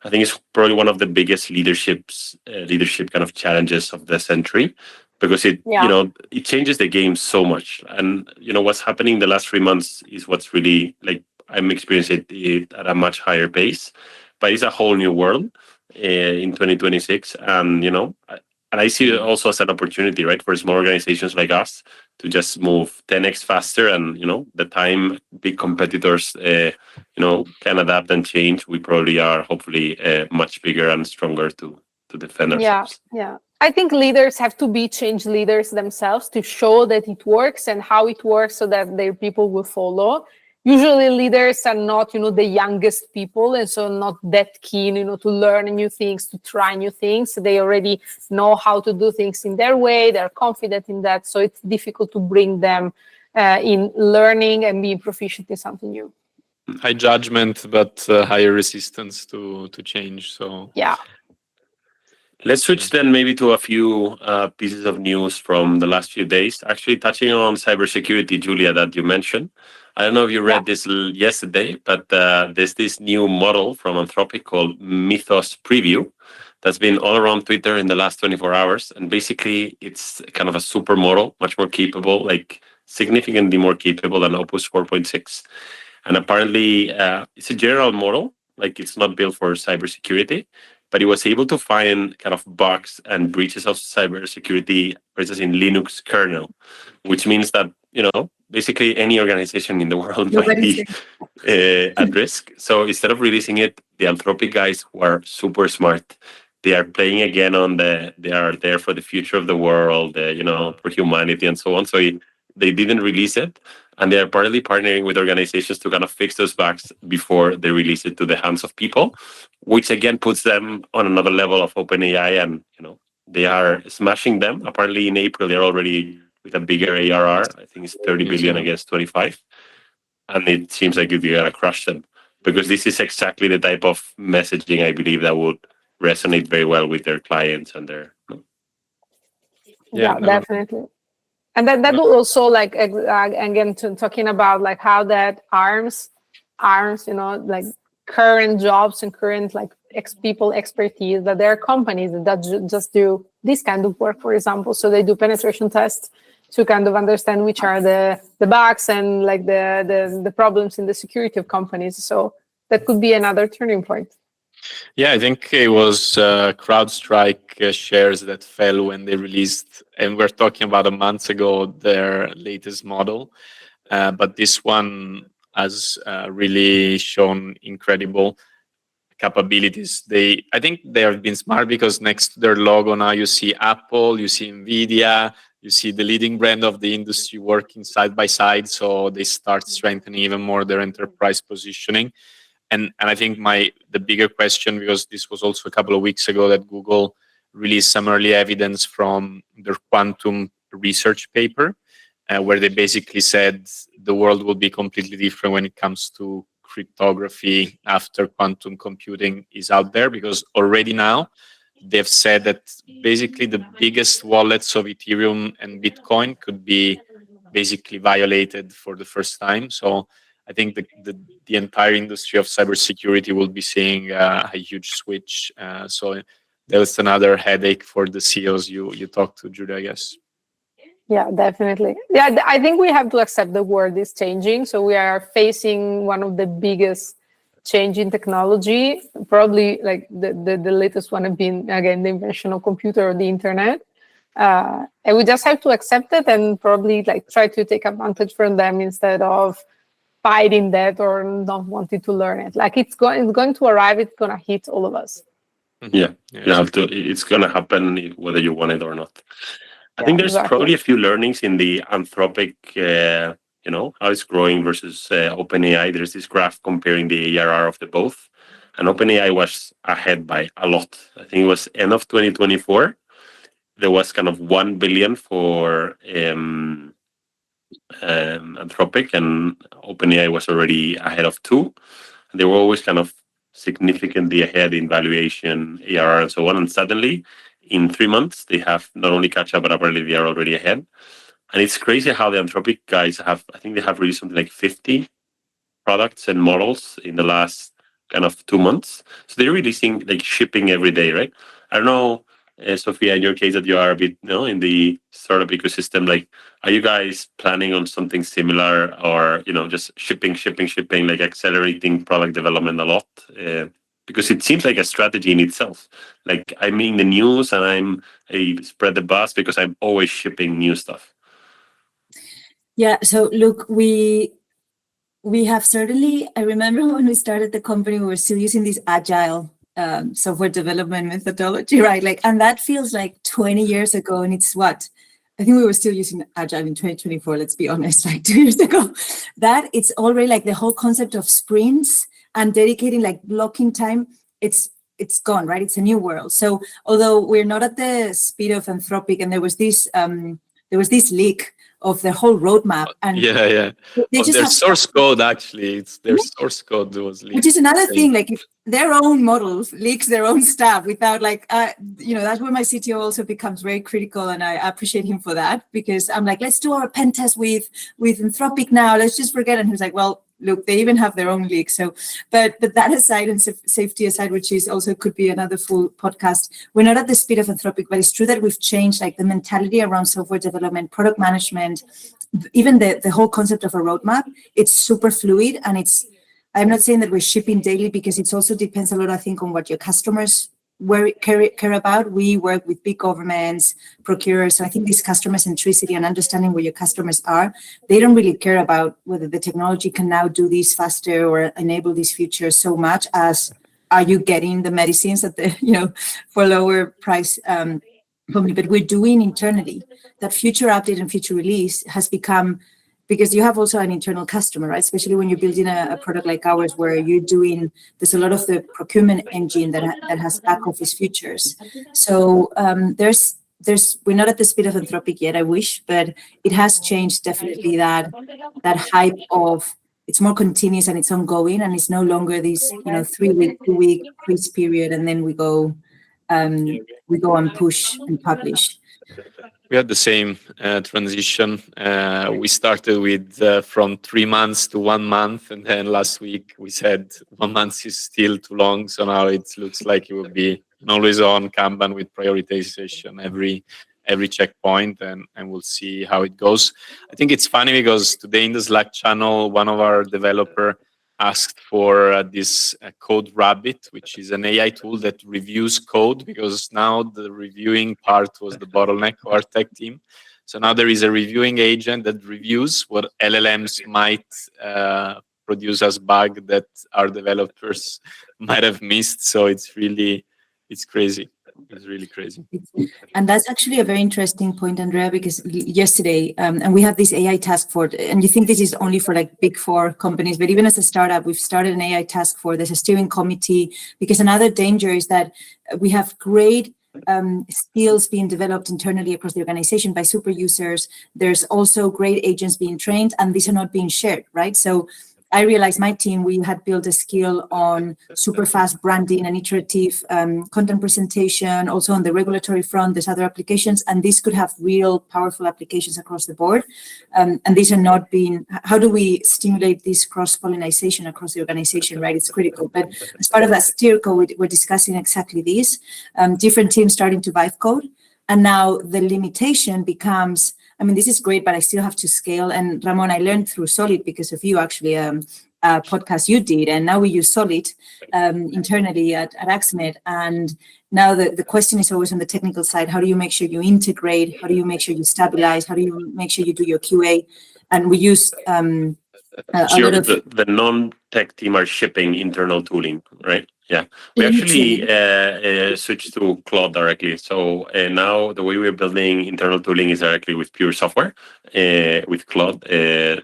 I think it's probably one of the biggest leadership kind of challenges of the century, because it changes the game so much. And what's happening the last 3 months is what's really, like, I'm experiencing it at a much higher pace, but it's a whole new world in 2026. And I see it also as an opportunity, right, for small organizations like us to just move 10x faster. And the time big competitors can adapt and change, we probably are hopefully much bigger and stronger to defend ourselves. Yeah. I think leaders have to be change leaders themselves to show that it works and how it works, so that their people will follow. Usually leaders are not, the youngest people, and so not that keen, to learn new things, to try new things. They already know how to do things in their way. They're confident in that. So it's difficult to bring them in learning and being proficient in something new. High judgment, but higher resistance to change. So yeah. Let's switch then maybe to a few pieces of news from the last few days. Actually, touching on cybersecurity, Giulia, that you mentioned. I don't know if you read this yesterday, but there's this new model from Anthropic called Mythos Preview that's been all around Twitter in the last 24 hours. And basically, it's kind of a super model, much more capable, like significantly more capable than Opus 4.6. And apparently, it's a general model, like it's not built for cybersecurity, but it was able to find kind of bugs and breaches of cybersecurity, for instance, in Linux kernel, which means that, basically any organization in the world might be at risk. So instead of releasing it, the Anthropic guys, who are super smart, they are playing again on they are there for the future of the world, for humanity and so on. So they didn't release it, and they are partly partnering with organizations to kind of fix those bugs before they release it to the hands of people, which again puts them on another level of OpenAI, and they are smashing them. Apparently in April they're already with a bigger ARR. I think it's 30 billion against 25, and it seems like you're gonna crush them, because this is exactly the type of messaging I believe that would resonate very well with their clients and their. Definitely. And that will also, like, again, talking about like how that arms, like current jobs and current like people expertise, that there are companies that just do this kind of work, for example. So they do penetration tests to kind of understand which are the bugs and like the problems in the security of companies. So that could be another turning point. Yeah, I think it was CrowdStrike shares that fell when they released, and we're talking about a month ago, their latest model. But this one has really shown incredible capabilities. I think they have been smart because next to their logo now you see Apple, you see Nvidia, you see the leading brand of the industry working side by side. So they start strengthening even more their enterprise positioning. And I think the bigger question, because this was also a couple of weeks ago that Google released some early evidence from their quantum research paper, where they basically said the world will be completely different when it comes to cryptography after quantum computing is out there, because already now they've said that basically the biggest wallets of Ethereum and Bitcoin could be basically violated for the first time. So I think the entire industry of cybersecurity will be seeing a huge switch. So that was another headache for the CEOs you talked to, Giulia, I guess. Yeah, definitely. Yeah, I think we have to accept the world is changing. So we are facing one of the biggest change in technology. Probably like the latest one have been, again, the invention of computer or the internet. And we just have to accept it and probably like try to take advantage from them instead of fighting that or not wanting to learn it. Like it's going to arrive, it's going to hit all of us. Yeah, you have to. It's going to happen whether you want it or not. I think there's probably a few learnings in the Anthropic, how it's growing versus OpenAI. There's this graph comparing the ARR of the both, and OpenAI was ahead by a lot. I think it was end of 2024. There was kind of 1 billion for Anthropic, and OpenAI was already ahead of 2. And they were always kind of significantly ahead in valuation, ARR, and so on. And suddenly, in 3 months, they have not only catch up, but apparently they are already ahead. And it's crazy how the Anthropic guys I think they have released something like 50 products and models in the last kind of 2 months. So they're releasing, like shipping every day, right? I don't know, Sofia, in your case that you are a bit, in the startup ecosystem, like, are you guys planning on something similar or, just shipping, like accelerating product development a lot? Because it seems like a strategy in itself. Like I'm in the news and I spread the buzz because I'm always shipping new stuff. Yeah. So look, we have certainly, I remember when we started the company, we were still using this agile software development methodology, right? Like, and that feels like 20 years ago. And it's what? I think we were still using agile in 2024, let's be honest, like 2 years ago. That it's already like the whole concept of sprints and dedicating like blocking time, it's gone, right? It's a new world. So although we're not at the speed of Anthropic, and there was this leak of the whole roadmap, and their source code, actually, it's their source code was leaked. Which is another thing, like if their own models leaks their own stuff without like, that's where my CTO also becomes very critical, and I appreciate him for that, because I'm like, let's do our pen test with Anthropic now. Let's just forget. And he's like, well, look, they even have their own leaks. So, but that aside, and safety aside, which is also could be another full podcast, we're not at the speed of Anthropic, but it's true that we've changed like the mentality around software development, product management, even the whole concept of a roadmap. It's super fluid, and I'm not saying that we're shipping daily, because it also depends a lot, I think, on what your customers care about. We work with big governments, procurers. So I think this customer centricity and understanding where your customers are, they don't really care about whether the technology can now do this faster or enable these features so much as, are you getting the medicines at the, for lower price, probably. But we're doing internally that future update and future release has become, because you have also an internal customer, right? Especially when you're building a product like ours, where there's a lot of the procurement engine that has back office features. So we're not at the speed of Anthropic yet, I wish, but it has changed definitely that hype of, it's more continuous and it's ongoing, and it's no longer this 3-week, 2-week freeze period, and then we go and push and publish. We had the same transition. We started with from 3 months to 1 month, and then last week we said 1 month is still too long. So now it looks like it will be an always on Kanban with prioritization every checkpoint, and we'll see how it goes. I think it's funny because today in the Slack channel, one of our developer asked for this Code Rabbit, which is an AI tool that reviews code, because now the reviewing part was the bottleneck of our tech team. So now there is a reviewing agent that reviews what LLMs might produce as bug that our developers might have missed. So it's crazy. It's really crazy. And that's actually a very interesting point, Andrea, because yesterday, and we have this AI task force, and you think this is only for like big 4 companies, but even as a startup, we've started an AI task force. There's a steering committee, because another danger is that we have great skills being developed internally across the organization by super users. There's also great agents being trained, and these are not being shared, right? So I realized my team, we had built a skill on super fast branding and iterative content presentation. Also on the regulatory front, there's other applications, and these could have real powerful applications across the board. And these are not being, how do we stimulate this cross-pollination across the organization, right? It's critical. But as part of that steer code, we're discussing exactly this. Different teams starting to vibe code. And now the limitation becomes, I mean, this is great, but I still have to scale. And Ramon, I learned through Solid because of you, actually, a podcast you did. And now we use Solid internally at Axmed. And now the question is always on the technical side. How do you make sure you integrate? How do you make sure you stabilize? How do you make sure you do your QA? And we use the non-tech team are shipping internal tooling, right? Yeah, we actually switched to Claude directly. So now the way we're building internal tooling is directly with pure software, with Claude.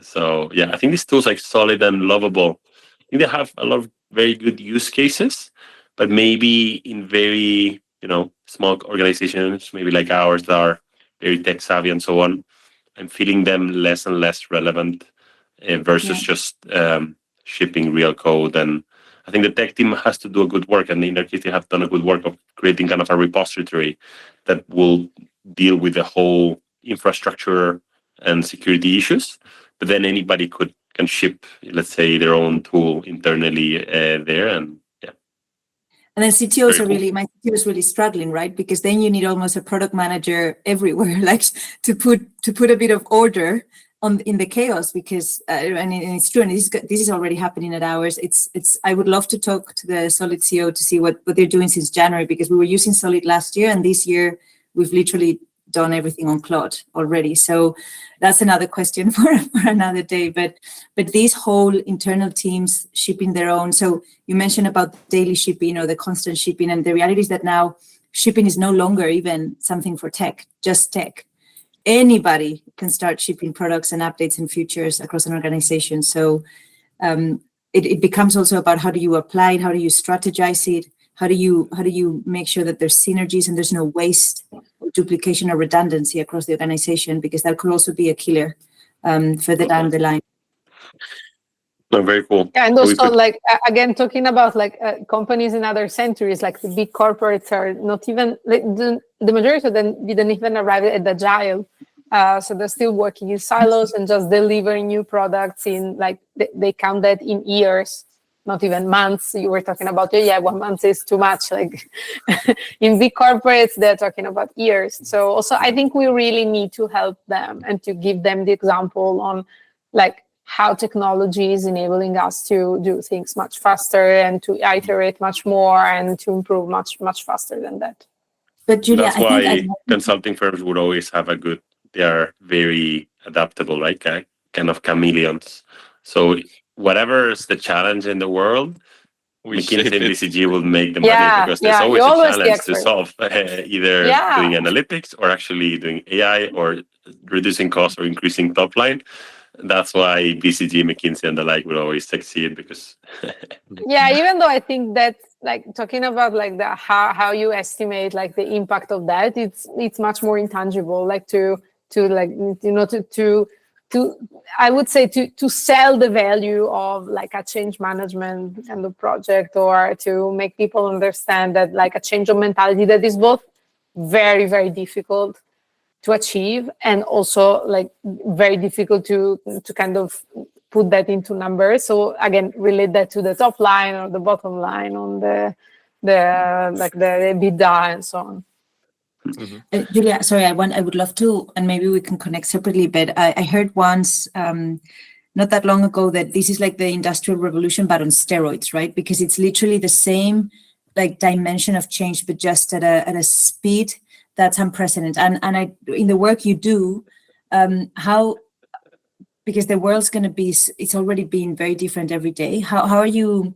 So yeah, I think these tools are solid and lovable. I think they have a lot of very good use cases, but maybe in very, small organizations, maybe like ours that are very tech savvy and so on, I'm feeling them less and less relevant versus just shipping real code. And I think the tech team has to do a good work, and in their case, they have done a good work of creating kind of a repository that will deal with the whole infrastructure and security issues. But then anybody can ship, let's say, their own tool internally there, and yeah. And then CTOs are really, my CTO is really struggling, right? Because then you need almost a product manager everywhere, like to put a bit of order in the chaos, because and it's true, and this is already happening at ours. It's I would love to talk to the Solid CEO to see what they're doing since January, because we were using Solid last year, and this year we've literally done everything on Claude already. So that's another question for another day. But these whole internal teams shipping their own. So you mentioned about daily shipping or the constant shipping, and the reality is that now shipping is no longer even something for tech, just tech. Anybody can start shipping products and updates and features across an organization. So it becomes also about how do you apply it, how do you strategize it, how do you make sure that there's synergies and there's no waste, or duplication, or redundancy across the organization, because that could also be a killer further down the line. No, very cool. Yeah, and also again, talking about companies in other centuries, like the big corporates are not even, the majority of them didn't even arrive at Agile. So they're still working in silos and just delivering new products in they count that in years, not even months. You were talking about, 1 month is too much. Like in big corporates, they're talking about years. So also I think we really need to help them and to give them the example on how technology is enabling us to do things much faster and to iterate much more and to improve much, much faster than that. But Giulia, that's why consulting firms would always have they are very adaptable, right? Kind of chameleons. So whatever is the challenge in the world, McKinsey and BCG will make them money, because there's always a challenge to solve, either doing analytics or actually doing AI or reducing costs or increasing top line. That's why BCG, McKinsey, and the like will always succeed, because even though I think that talking about how you estimate the impact of that, it's much more intangible, to I would say to sell the value of a change management kind of project, or to make people understand that a change of mentality that is both very, very difficult to achieve and also very difficult to kind of put that into numbers. So again, relate that to the top line or the bottom line on the EBITDA and so on. Mm-hmm. Giulia, sorry, I would love to, and maybe we can connect separately, but I heard once, not that long ago, that this is like the Industrial Revolution, but on steroids, right? Because it's literally the same dimension of change, but just at a speed that's unprecedented. And in the work you do, how because the world's going to be, it's already been very different every day. How are you,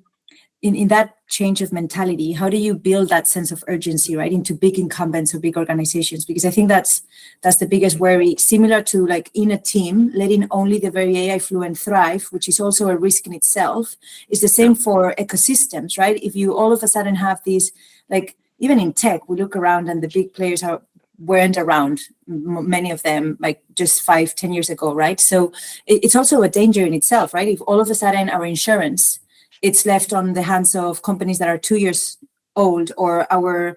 in that change of mentality, how do you build that sense of urgency, right, into big incumbents or big organizations? Because I think that's the biggest worry, similar to like in a team, letting only the very AI fluent thrive, which is also a risk in itself, is the same for ecosystems, right? If you all of a sudden have these, like even in tech, we look around and the big players weren't around, many of them, like just 5-10 years ago, right? So it's also a danger in itself, right? If all of a sudden our insurance, it's left on the hands of companies that are 2 years old, or our,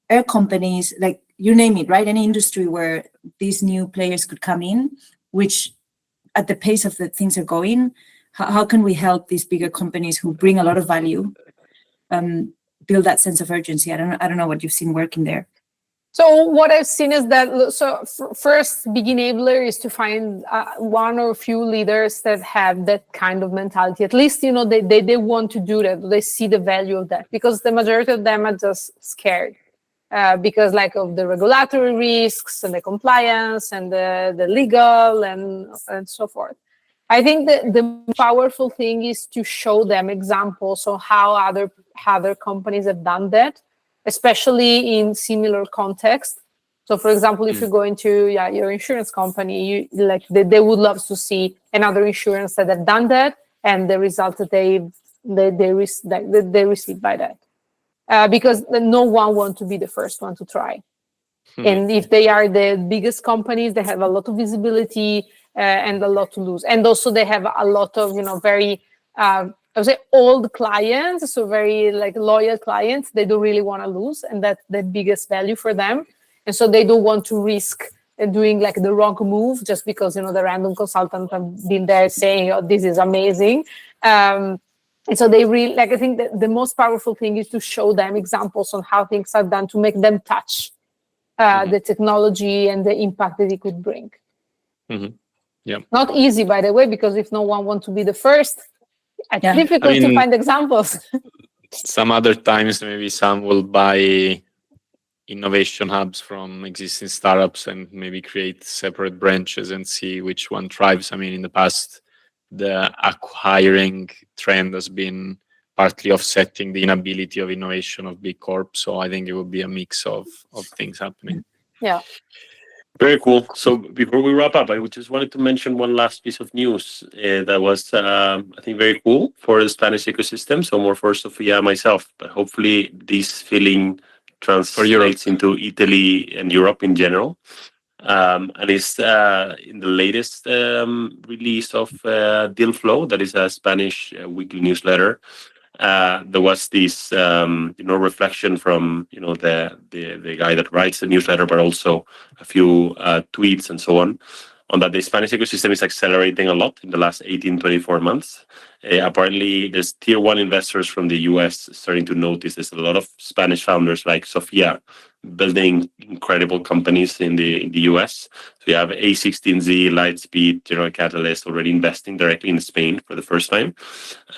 air companies, like you name it, right? Any industry where these new players could come in, which at the pace of the things are going, how can we help these bigger companies who bring a lot of value build that sense of urgency? I don't know what you've seen working there. So what I've seen is that, first big enabler is to find one or a few leaders that have that kind of mentality. At least, they want to do that. They see the value of that, because the majority of them are just scared because like of the regulatory risks and the compliance and the legal and so forth. I think that the powerful thing is to show them examples of how other companies have done that, especially in similar context. So, for example, if you go into your insurance company, they would love to see another insurance that have done that and the results that they received by that, because no one wants to be the first one to try. And if they are the biggest companies, they have a lot of visibility and a lot to lose, and also they have a lot of very I would say old clients, so very like loyal clients. They don't really want to lose, and that's the biggest value for them. And so they don't want to risk doing like the wrong move just because the random consultant have been there saying, "Oh, this is amazing." And so they really I think that the most powerful thing is to show them examples on how things are done to make them touch the technology and the impact that it could bring. Yeah, not easy, by the way, because if no one wants to be the first, it's difficult to find examples. Some other times, maybe some will buy innovation hubs from existing startups and maybe create separate branches and see which one thrives. I mean, in the past, the acquiring trend has been partly offsetting the inability of innovation of big corps. So I think it will be a mix of things happening. Yeah. Very cool. So before we wrap up, I just wanted to mention one last piece of news that was, I think, very cool for the Spanish ecosystem. So more for Sofia and myself, but hopefully this feeling translates into Italy and Europe in general. And it's in the latest release of Deal Flow, that is a Spanish weekly newsletter. There was this reflection from the guy that writes the newsletter, but also a few tweets and so on that the Spanish ecosystem is accelerating a lot in the last 18-24 months. Apparently, there's tier one investors from the US starting to notice there's a lot of Spanish founders like Sofia building incredible companies in the US. So you have A16Z, Lightspeed, General Catalyst already investing directly in Spain for the first time.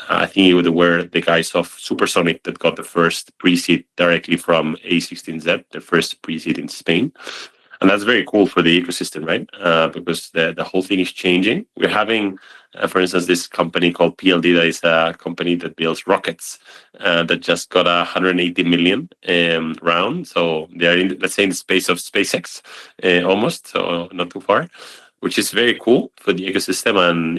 I think you were the guys of Supersonic that got the first pre-seed directly from A16Z, the first pre-seed in Spain. And that's very cool for the ecosystem, right? Because the whole thing is changing. We're having, for instance, this company called PLD, that is a company that builds rockets that just got a 180 million round. So they're in, let's say, in the space of SpaceX almost, so not too far, which is very cool for the ecosystem. And,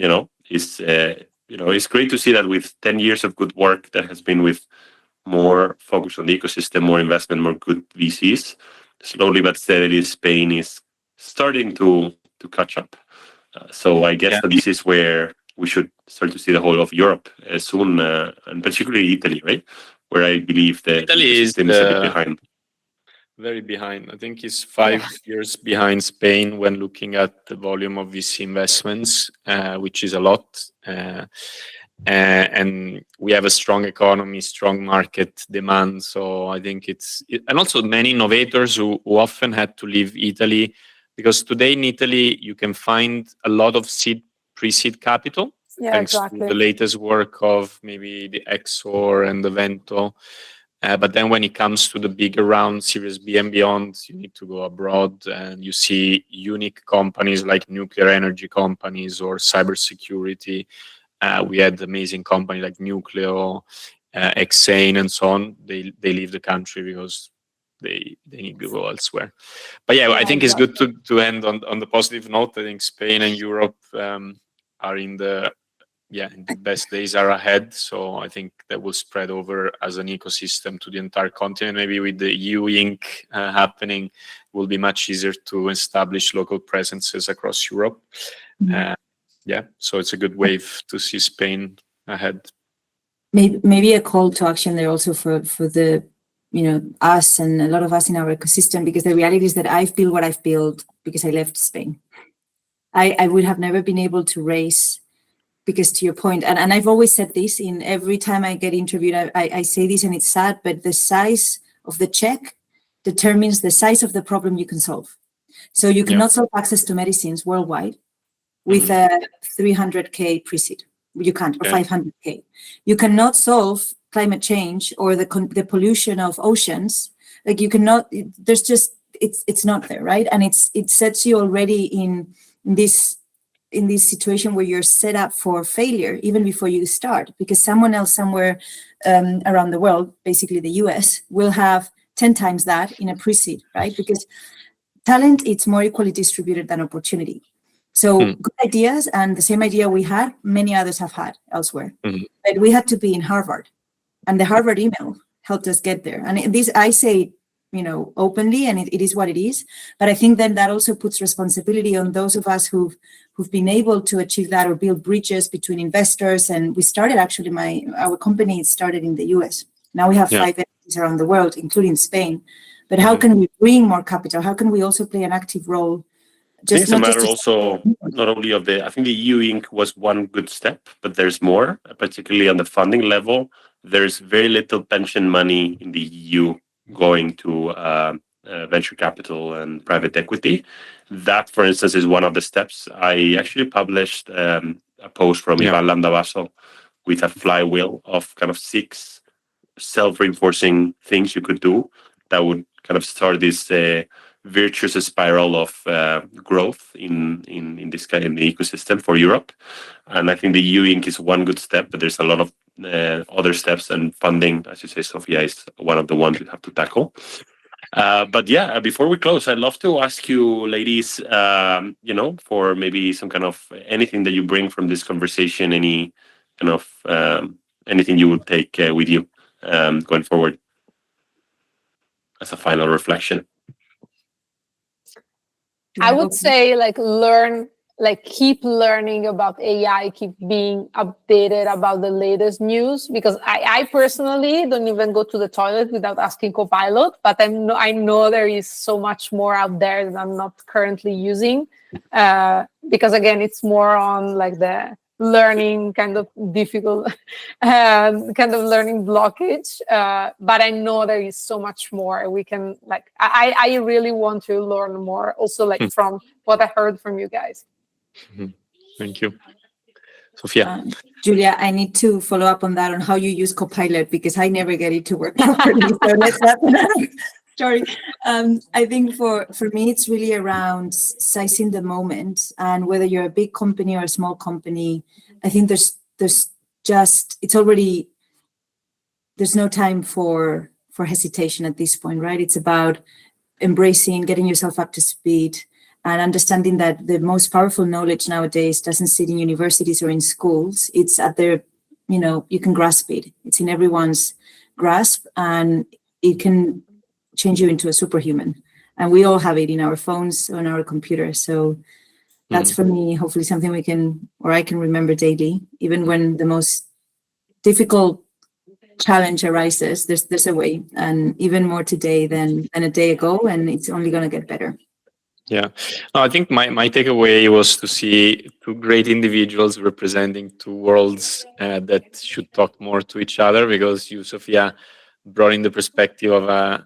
it's great to see that with 10 years of good work that has been with more focus on the ecosystem, more investment, more good VCs, slowly but steadily, Spain is starting to catch up. So I guess that this is where we should start to see the whole of Europe soon, and particularly Italy, right? Where I believe the Italy system is a bit behind. Very behind. I think it's 5 years behind Spain when looking at the volume of VC investments, which is a lot. And we have a strong economy, strong market demand. So I think and also many innovators who often had to leave Italy, because today in Italy, you can find a lot of pre-seed capital, thanks to the latest work of maybe the Exor and the Vento. But then when it comes to the bigger round, Series B and beyond, you need to go abroad, and you see unique companies like nuclear energy companies or cybersecurity. We had amazing companies like Nucleo, Exane, and so on. They leave the country because they need to go elsewhere. But yeah, I think it's good to end on the positive note. I think Spain and Europe are in the best days are ahead. So I think that will spread over as an ecosystem to the entire continent. Maybe with the EU Inc. Happening, it will be much easier to establish local presences across Europe. So it's a good wave to see Spain ahead. Maybe a call to action there also for the, us and a lot of us in our ecosystem, because the reality is that I've built what I've built because I left Spain. I would have never been able to raise, because to your point, and I've always said this in every time I get interviewed, I say this, and it's sad, but the size of the check determines the size of the problem you can solve. So you cannot solve access to medicines worldwide with a 300K pre-seed. You can't, or 500K. You cannot solve climate change or the pollution of oceans. Like you cannot, there's just, it's not there, right? And it sets you already in this situation where you're set up for failure even before you start, because someone else somewhere around the world, basically the US, will have 10 times that in a pre-seed, right? Because talent, it's more equally distributed than opportunity. So good ideas, and the same idea we had, many others have had elsewhere. But we had to be in Harvard, and the Harvard email helped us get there. And this, I say, openly, and it is what it is. But I think then that also puts responsibility on those of us who've been able to achieve that or build bridges between investors. And we started actually, our company started in the US. Now we have 5 entities around the world, including Spain. But how can we bring more capital? How can we also play an active role? I think it's a matter also not only of I think the EU Inc. was one good step, but there's more, particularly on the funding level. There's very little pension money in the EU going to venture capital and private equity. That, for instance, is one of the steps. I actually published a post from Ivan Landavaso with a flywheel of kind of 6 self-reinforcing things you could do that would kind of start this virtuous spiral of growth in this kind of ecosystem for Europe. And I think the EU Inc. is one good step, but there's a lot of other steps, and funding, as you say, Sofia, is one of the ones you have to tackle. But yeah, before we close, I'd love to ask you, ladies, for maybe some kind of anything that you bring from this conversation, any kind of anything you would take with you going forward as a final reflection. I would say keep learning about AI, keep being updated about the latest news, because I personally don't even go to the toilet without asking Copilot, but I know there is so much more out there that I'm not currently using, because again, it's more on like the learning kind of difficult kind of learning blockage, but I know there is so much more we can I really want to learn more also from what I heard from you guys. Thank you. Sofia. Giulia, I need to follow up on that, on how you use Copilot, because I never get it to work properly. So let's have another story. I think for me, it's really around sizing the moment, and whether you're a big company or a small company, I think there's no time for hesitation at this point, right? It's about embracing, getting yourself up to speed, and understanding that the most powerful knowledge nowadays doesn't sit in universities or in schools. It's at their, you can grasp it. It's in everyone's grasp, and it can change you into a superhuman. And we all have it in our phones, on our computers. So that's for me, hopefully something I can remember daily, even when the most difficult challenge arises, there's a way, and even more today than a day ago, and it's only going to get better. Yeah, no, I think my takeaway was to see 2 great individuals representing 2 worlds that should talk more to each other, because you, Sofia, brought in the perspective of a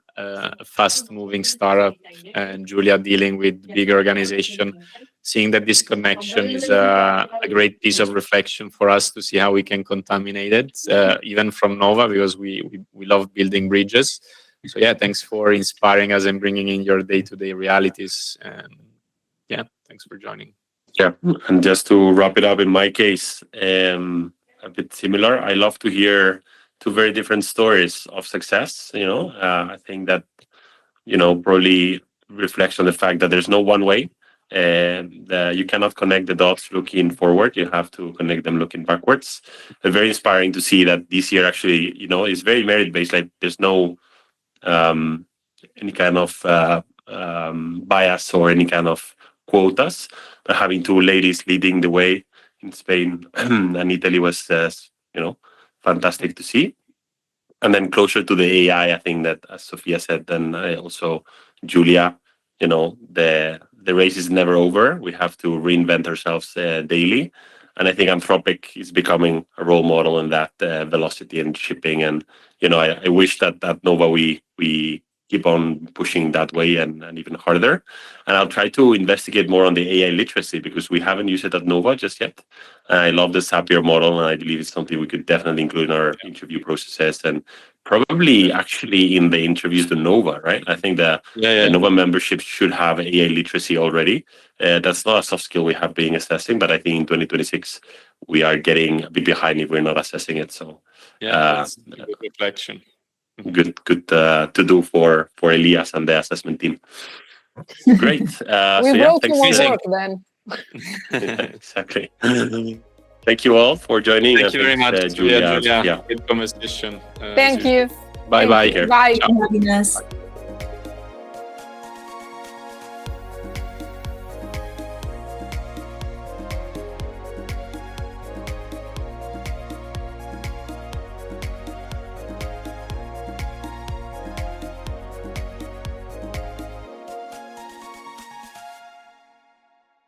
fast-moving startup, and Giulia dealing with big organization. seeing that this connection is a great piece of reflection for us to see how we can contaminate it, even from Nova, because we love building bridges. So yeah, thanks for inspiring us and bringing in your day-to-day realities. And yeah, thanks for joining. Yeah, and just to wrap it up, in my case, a bit similar. I love to hear two very different stories of success. I think that probably reflects on the fact that there's no one way, and you cannot connect the dots looking forward. You have to connect them looking backwards. It's very inspiring to see that this year actually, is very merit based. Like there's no any kind of bias or any kind of quotas. But having two ladies leading the way in Spain and Italy was, fantastic to see. And then closer to the AI, I think that, as Sofia said, then also Giulia, the race is never over. We have to reinvent ourselves daily. And I think Anthropic is becoming a role model in that velocity and shipping. And, I wish that at Nova we keep on pushing that way and even harder. And I'll try to investigate more on the AI literacy because we haven't used it at Nova just yet. I love the Zapier model, and I believe it's something we could definitely include in our interview processes and probably actually in the interviews to Nova, right? I think the Nova membership should have AI literacy already. That's not a soft skill we have been assessing, but I think in 2026 we are getting a bit behind if we're not assessing it. So that's a good reflection. Good to do for Elias and the assessment team. Great. We wrote more work then. Exactly. Thank you all for joining. Thank you very much, Giulia. Good conversation. Thank you. Bye. Bye. Thank you for having us.